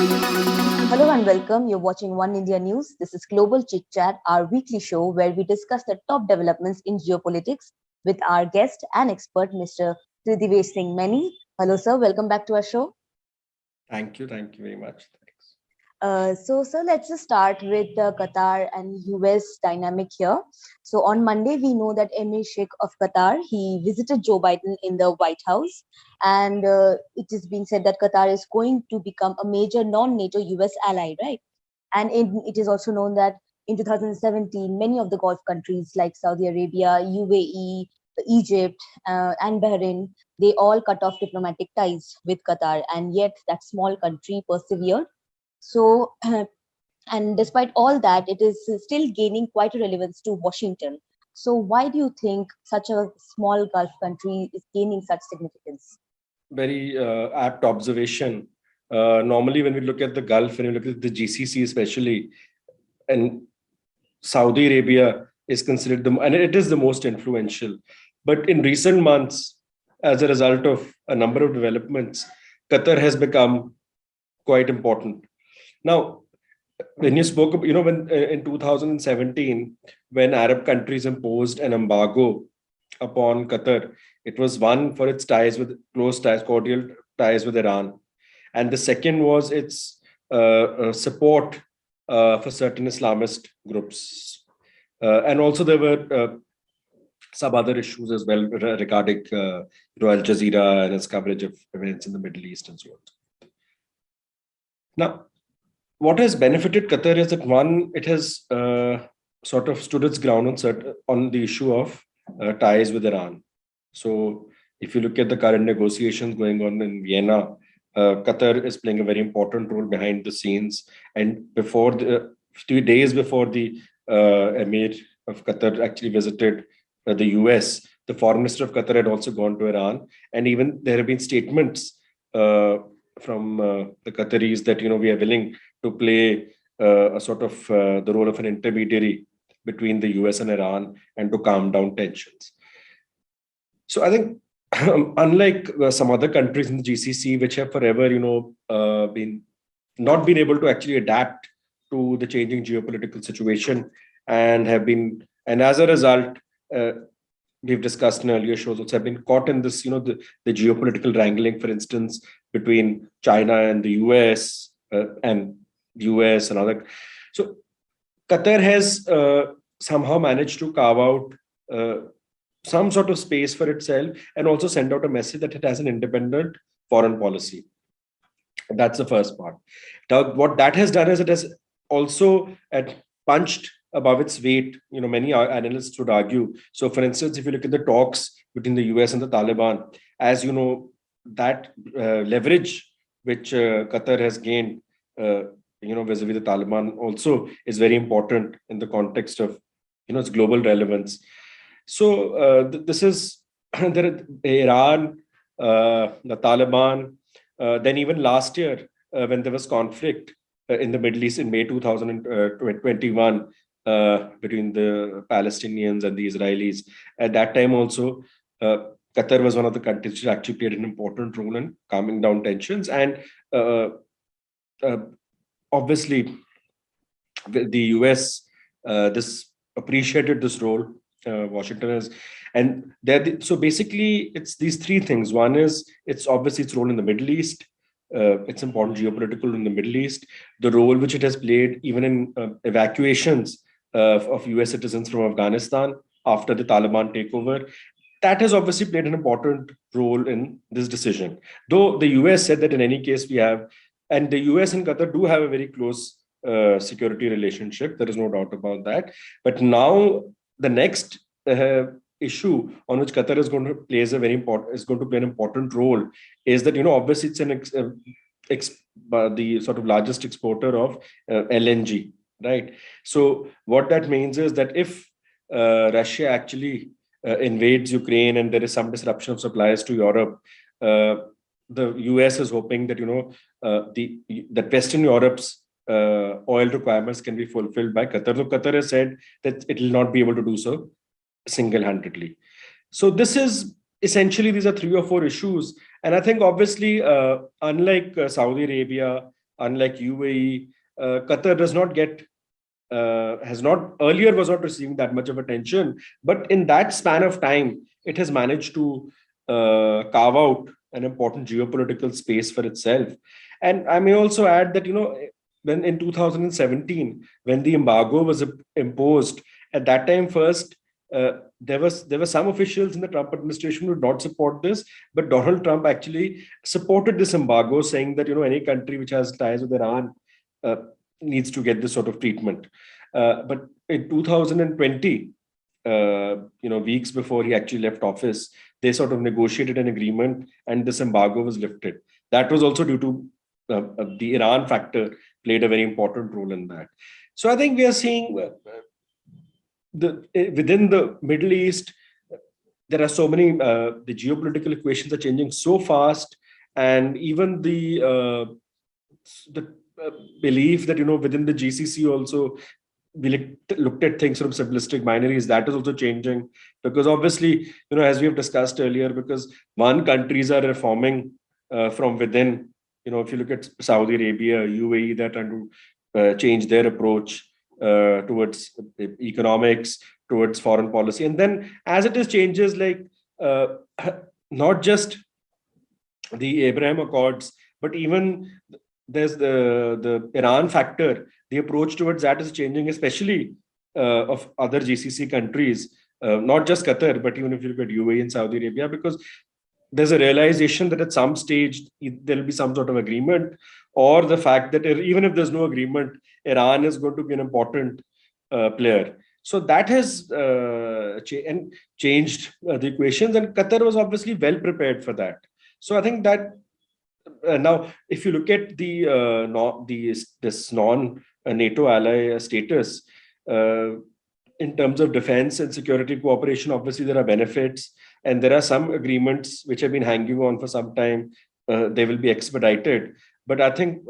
Hello and welcome. You're watching One India News. This is Global Chit Chat, our weekly show where we discuss the top developments in geopolitics with our guest and expert, Mr. Tridivesh Singh Mani. Hello, sir. Welcome back to our show. Thank you. Thank you very much. Thanks. Sir, let's just start with the Qatar and US dynamic here. So, on Monday, we know that Emir Sheikh of Qatar he visited Joe Biden in the White House, and it is being said that Qatar is going to become a major non-NATO US ally, right? And it is also known that in 2017, many of the Gulf countries like Saudi Arabia, UAE, Egypt, and Bahrain, they all cut off diplomatic ties with Qatar, and yet that small country persevered. So, and despite all that, it is still gaining quite a relevance to Washington. So, why do you think such a small Gulf country is gaining such significance? Very apt observation. Normally, when we look at the Gulf, when we look at the GCC especially, and Saudi Arabia is considered and it is the most influential. But in recent months, as a result of a number of developments, Qatar has become quite important. Now, when you spoke, when in 2017, when Arab countries imposed an embargo upon Qatar, it was one for its close ties, cordial ties with Iran, and the second was its support for certain Islamist groups, and also there were some other issues as well regarding Al Jazeera and its coverage of events in the Middle East and so on. Now, what has benefited Qatar is that one, it has sort of stood its ground on the issue of ties with Iran. So, if you look at the current negotiations going on in Vienna, Qatar is playing a very important role behind the scenes. And before 2 days before the Emir of Qatar actually visited the US, the foreign minister of Qatar had also gone to Iran, and even there have been statements from the Qataris that we are willing to play a sort of the role of an intermediary between the US and Iran and to calm down tensions. So I think unlike some other countries in the GCC, which have forever been not been able to actually adapt to the changing geopolitical situation and as a result, we've discussed in earlier shows, also have been caught in this, the geopolitical wrangling, for instance, between China and the US and the US and other. So Qatar has somehow managed to carve out some sort of space for itself and also send out a message that it has an independent foreign policy. That's the first part. Now, what that has done is it has also punched above its weight. Many analysts would argue. So, for instance, if you look at the talks between the US and the Taliban, as you know, that leverage which Qatar has gained, vis-a-vis the Taliban, also is very important in the context of its global relevance. So this is Iran, the Taliban. Then even last year, when there was conflict in the Middle East in May 2021 between the Palestinians and the Israelis, at that time also, Qatar was one of the countries which actually played an important role in calming down tensions. And obviously, the US appreciated this role. Washington is, and so basically it's these three things. One is it's obviously its role in the Middle East. It's important geopolitical in the Middle East. The role which it has played even in evacuations of US citizens from Afghanistan after the Taliban takeover, that has obviously played an important role in this decision. Though the US said that in any case and the US and Qatar do have a very close security relationship. There is no doubt about that. But now the next issue on which Qatar is going to play an important role is that obviously it's the sort of largest exporter of LNG, right? So what that means is that if Russia actually invades Ukraine and there is some disruption of supplies to Europe, the US is hoping that that Western Europe's oil requirements can be fulfilled by Qatar. So Qatar has said that it will not be able to do so single-handedly. So this is essentially, these are 3 or 4 issues. And I think obviously, unlike Saudi Arabia, unlike UAE, Qatar does not get has not earlier was not receiving that much of attention, but in that span of time, it has managed to carve out an important geopolitical space for itself. And I may also add that, when in 2017, when the embargo was imposed, at that time first, there were some officials in the Trump administration who did not support this, but Donald Trump actually supported this embargo, saying that any country which has ties with Iran uh, needs to get this sort of treatment. But in 2020, weeks before he actually left office, they sort of negotiated an agreement, and this embargo was lifted. That was also due to the Iran factor played a very important role in that. So I think we are seeing within the Middle East, there are so many, the geopolitical equations are changing so fast, and even the belief that, within the GCC also, we looked at things from simplistic binaries, that is also changing, because obviously, as we have discussed earlier, because one, countries are reforming from within. If you look at Saudi Arabia, UAE, they're trying to change their approach towards economics, towards foreign policy. And then as it is changes, like not just the Abraham Accords, but even there's the Iran factor. The approach towards that is changing, especially of other GCC countries, not just Qatar, but even if you look at UAE and Saudi Arabia, because there's a realization that at some stage there'll be some sort of agreement, or the fact that even if there's no agreement, Iran is going to be an important player. So that has changed the equations, and Qatar was obviously well prepared for that. So I think that now, if you look at this non-NATO ally status, in terms of defense and security cooperation, obviously there are benefits, and there are some agreements which have been hanging on for some time. They will be expedited, but I think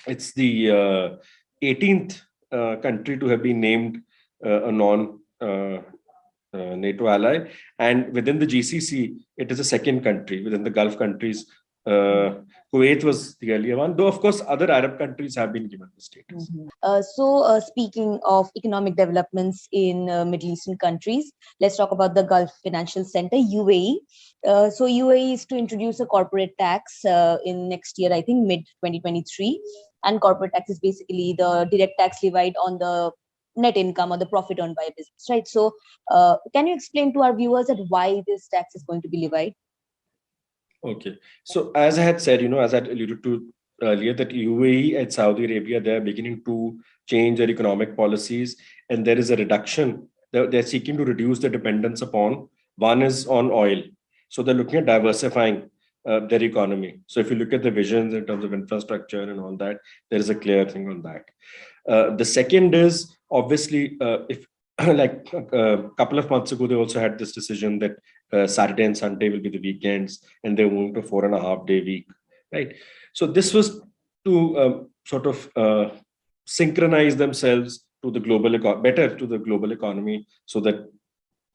it's the 18th country to have been named a non-NATO ally, and within the GCC, it is a second country within the Gulf countries. Kuwait was the earlier one, though of course other Arab countries have been given the status. So speaking of economic developments in Middle Eastern countries, let's talk about the Gulf Financial Center, UAE. So UAE is to introduce a corporate tax in next year, I think mid 2023. And corporate tax is basically the direct tax levied on the net income or the profit earned by a business, right? So can you explain to our viewers that why this tax is going to be levied? Okay. So as I had said, as I alluded to earlier, that UAE and Saudi Arabia, they're beginning to change their economic policies, and there is a reduction. They're seeking to reduce the dependence upon. One is on oil. So they're looking at diversifying their economy. So if you look at the visions in terms of infrastructure and all that, there is a clear thing on that. The second is obviously, if like a couple of months ago, they also had this decision that Saturday and Sunday will be the weekends, and they're moving to 4.5-day week, right? So this was to sort of synchronize themselves to the better to the global economy, so that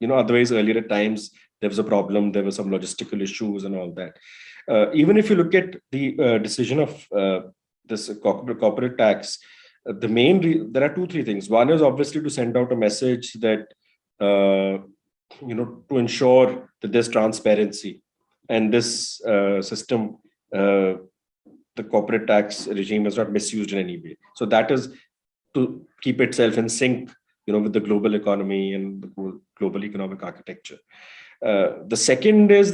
otherwise earlier at times there was a problem, there were some logistical issues and all that. Even if you look at the decision of this corporate tax, there are 2-3 things. One is obviously to send out a message that to ensure that there's transparency, and this system, the corporate tax regime, is not misused in any way. So that is to keep itself in sync, with the global economy and the global economic architecture. The second is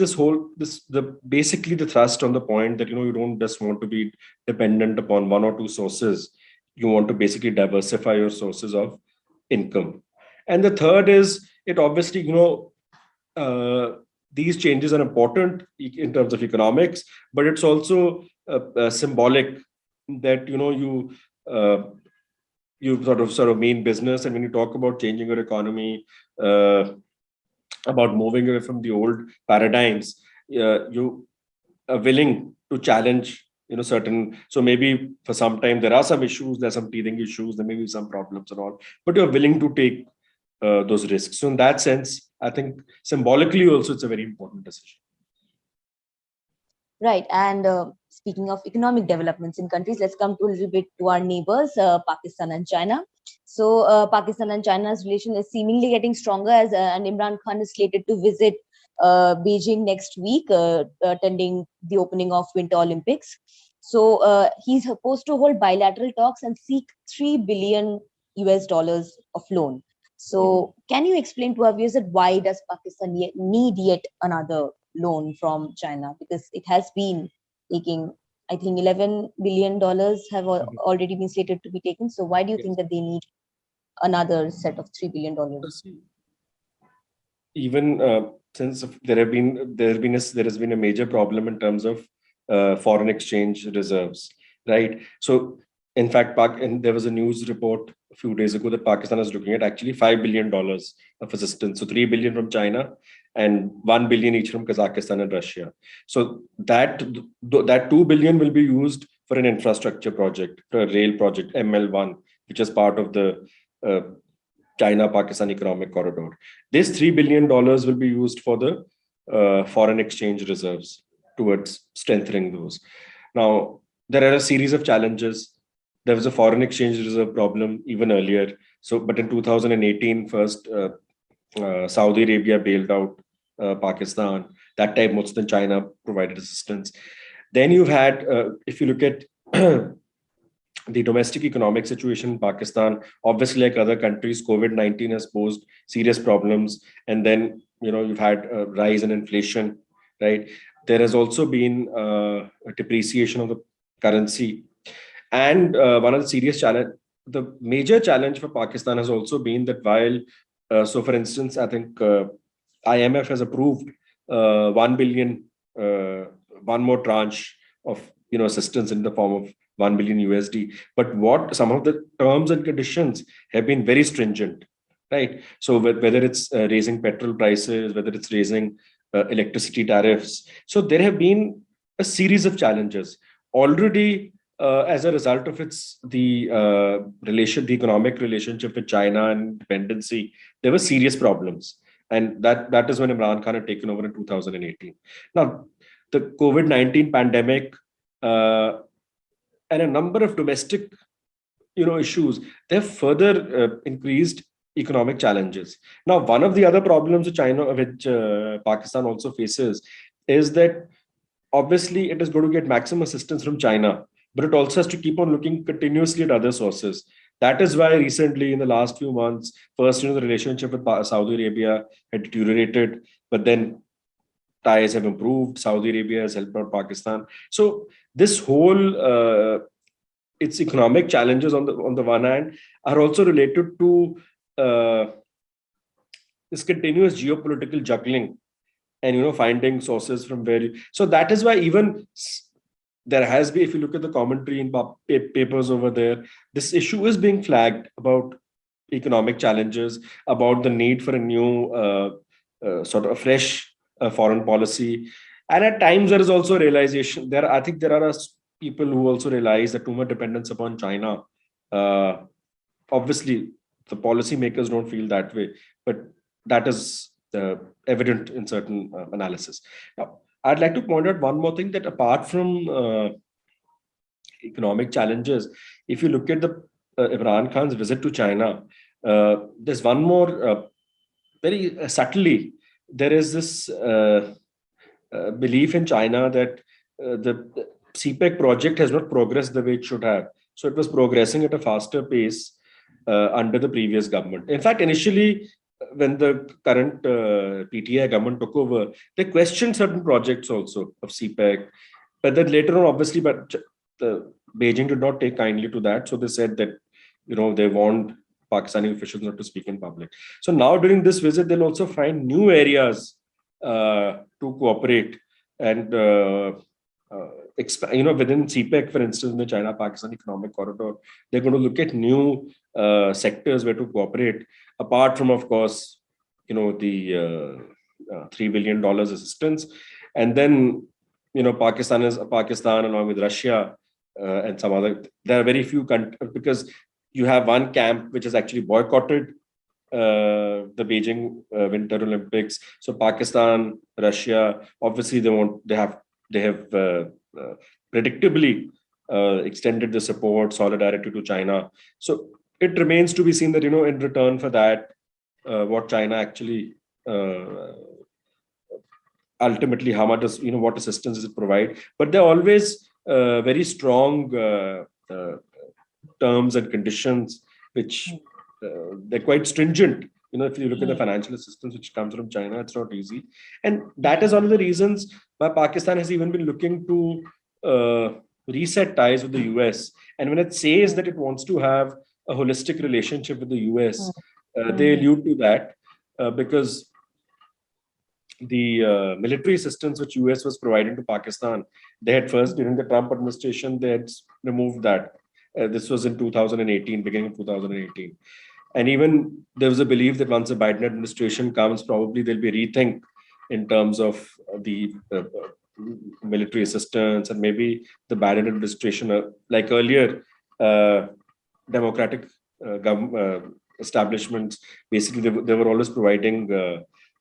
basically the thrust on the point that you don't just want to be dependent upon one or two sources. You want to basically diversify your sources of income. And the third is, it obviously, these changes are important in terms of economics, but it's also symbolic that you sort of mean business, and when you talk about changing your economy, about moving away from the old paradigms, you are willing to challenge certain. So maybe for some time there are some issues, there's some teething issues, there may be some problems and all, but you're willing to take those risks. So in that sense, I think symbolically also it's a very important decision. Right. And speaking of economic developments in countries, let's come to a little bit to our neighbors, Pakistan and China. So, Pakistan and China's relation is seemingly getting stronger as and Imran Khan is slated to visit Beijing next week, attending the opening of Winter Olympics. So, he's supposed to hold bilateral talks and seek 3 billion US dollars of loan. So, can you explain to our viewers that why does Pakistan need yet another loan from China, because it has been taking, I think, $11 billion have Mhm. already been slated to be taken. So why do you think Yes. that they need another set of $3 billion? See, even since there has been a major problem in terms of foreign exchange reserves, right? So in fact, and there was a news report a few days ago that Pakistan is looking at actually $5 billion of assistance. So 3 billion from China and 1 billion each from Kazakhstan and Russia. So that 2 billion will be used for an infrastructure project, for a rail project, ML1, which is part of the uh, China-Pakistan economic corridor. This $3 billion will be used for the foreign exchange reserves towards strengthening those. Now, there are a series of challenges. There was a foreign exchange reserve problem even earlier. So, but in 2018, first, Saudi Arabia bailed out Pakistan. That time, most than China provided assistance. Then you've had, if you look at the domestic economic situation in Pakistan, obviously, like other countries, COVID-19 has posed serious problems. And then, you've had a rise in inflation, right? There has also been a depreciation of the currency. And one of the serious challenge, the major challenge for Pakistan has also been that while, so for instance, I think IMF has approved 1 billion, uh, one more tranche of assistance in the form of 1 billion USD. But what some of the terms and conditions have been very stringent, right? So whether it's raising petrol prices, whether it's raising electricity tariffs, so there have been a series of challenges already. As a result of the economic relationship with China and dependency, there were serious problems, and that is when Imran Khan had taken over in 2018. Now, the COVID-19 pandemic uh, and a number of domestic issues, they've further increased economic challenges. Now, one of the other problems which Pakistan also faces is that obviously it is going to get maximum assistance from China, but it also has to keep on looking continuously at other sources. That is why recently, in the last few months, first, the relationship with Saudi Arabia had deteriorated, but then ties have improved. Saudi Arabia has helped out Pakistan. So this whole its economic challenges on the one hand are also related to uh, this continuous geopolitical juggling and finding sources from where. So that is why even there has been, if you look at the commentary in papers over there, this issue is being flagged about economic challenges, about the need for a new sort of a fresh foreign policy. And at times there is also realization there. I think there are people who also realize that too much dependence upon China. Uh, Obviously, the policymakers don't feel that way, but that is evident in certain analysis. Now, I'd like to point out one more thing, that apart from economic challenges, if you look at the Imran Khan's visit to China, there's one more very subtly. There is this belief in China that the CPEC project has not progressed the way it should have. So it was progressing at a faster pace under the previous government. In fact, initially, when the current PTI government took over, they questioned certain projects also of CPEC. But then later on, obviously, but the Beijing did not take kindly to that. So they said that, they want Pakistani officials not to speak in public. So now during this visit, they'll also find new areas to cooperate and within CPEC, for instance, in the China-Pakistan economic corridor, they're going to look at new sectors where to cooperate, apart from, of course, the $3 billion assistance. And then, Pakistan along with Russia and some other, there are very few countries, because you have one camp which has actually boycotted the Beijing Winter Olympics. So Pakistan, Russia, obviously they have they have predictably extended the support, solidarity to China. So it remains to be seen that, in return for that, what China actually ultimately, how much does, what assistance does it provide? But there are always very strong terms and conditions, which they're quite stringent. If you look at the financial assistance which comes from China, it's not easy. And that is one of the reasons why Pakistan has even been looking to reset ties with the US. And when it says that it wants to have a holistic relationship with the US, they allude to that because the military assistance which US was providing to Pakistan, they had first, during the Trump administration, they had removed that. This was in 2018, beginning of 2018. And even there was a belief that once the Biden administration comes, probably there'll be a rethink in terms of the military assistance, and maybe the Biden administration, like earlier, democratic establishments, basically they were always providing,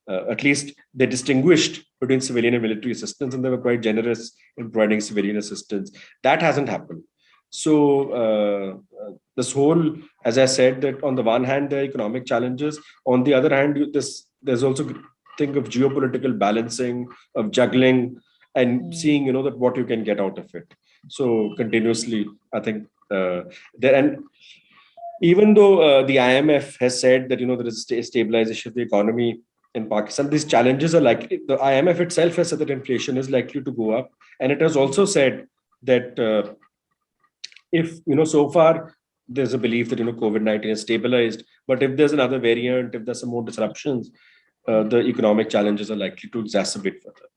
at least they distinguished between civilian and military assistance, and they were quite generous in providing civilian assistance. That hasn't happened. So this whole, as I said, that on the one hand, there are economic challenges. On the other hand, there's also think of geopolitical balancing, of juggling, and seeing, that what you can get out of it. So continuously, I think there, and even though the IMF has said that, there is stabilization of the economy in Pakistan, these challenges are likely. The IMF itself has said that inflation is likely to go up, and it has also said that if, so far there's a belief that, COVID-19 is stabilized, but if there's another variant, if there's some more disruptions, the economic challenges are likely to exacerbate further.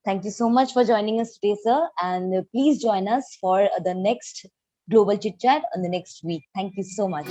Thank you so much for joining us today, sir. And please join us for the next Global Chit Chat on the next week. Thank you so much.